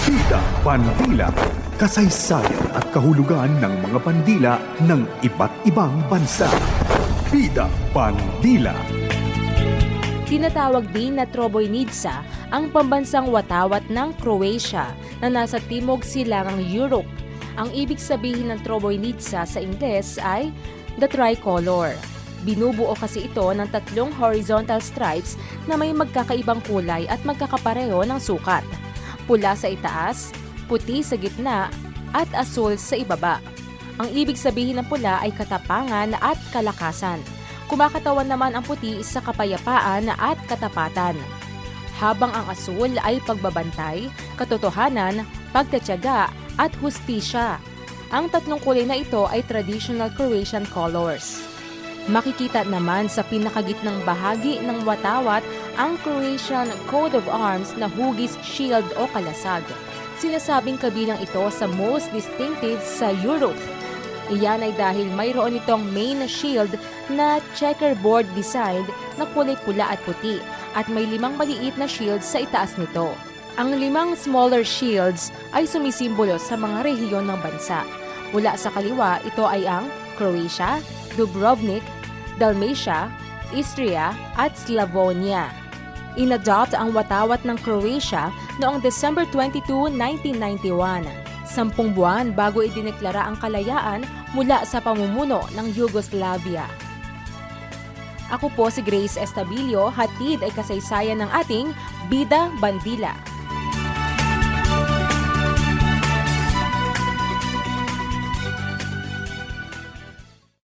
Bida Bandila, kasaysayan at kahulugan ng mga bandila ng iba't ibang bansa. Bida Bandila. Tinatawag din na Trobojnica ang pambansang watawat ng Croatia na nasa timog silangang Europe. Ang ibig sabihin ng Trobojnica sa Ingles ay the tricolor. Binubuo kasi ito ng tatlong horizontal stripes na may magkakaibang kulay at magkakapareho ng sukat. Pula sa itaas, puti sa gitna, at asul sa ibaba. Ang ibig sabihin ng pula ay katapangan at kalakasan. Kumakatawan naman ang puti sa kapayapaan at katapatan. Habang ang asul ay pagbabantay, katotohanan, pagtatyaga at hustisya. Ang tatlong kulay na ito ay traditional Croatian colors. Makikita naman sa pinakagitnang bahagi ng watawat ang Croatian coat of arms na hugis shield o kalasag. Sinasabing kabilang ito sa most distinctive sa Europe. Iyan ay dahil mayroon itong main shield na checkerboard design na kulay pula at puti at may 5 maliit na shields sa itaas nito. Ang 5 smaller shields ay sumisimbolo sa mga rehiyon ng bansa. Mula sa kaliwa, ito ay ang Croatia, Dubrovnik, Dalmatia, Istria at Slavonia. Inadopt ang watawat ng Croatia noong December 22, 1991. 10 buwan bago idineklara ang kalayaan mula sa pamumuno ng Yugoslavia. Ako po si Grace Estabilio, hatid ay kasaysayan ng ating Bida Bandila.